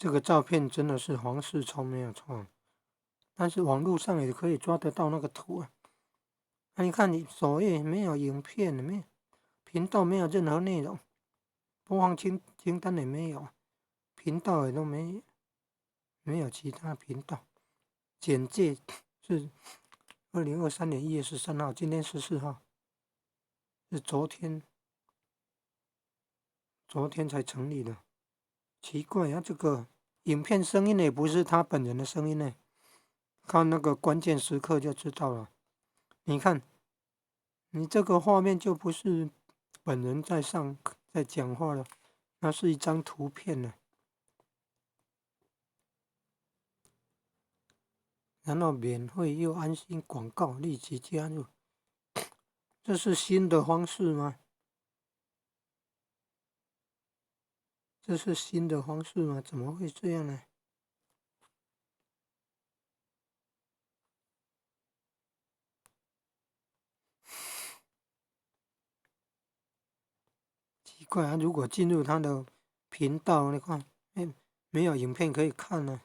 这个照片真的是黄世聪没有错，但是网络上也可以抓得到那个图啊。你看你首页没有影片，没有频道，没有任何内容，播放清单也没有，频道也都没有其他频道。简介是2023年1月13号，今天14号，是昨天才成立的。奇怪啊，这个影片声音也不是他本人的声音呢，看那个关键时刻就知道了。你看，你这个画面就不是本人在讲话了，那是一张图片呢。然后免费又安心广告，立即加入。这是新的方式吗？这是新的方式吗？怎么会这样呢？奇怪啊！如果进入他的频道的话，没有影片可以看呢。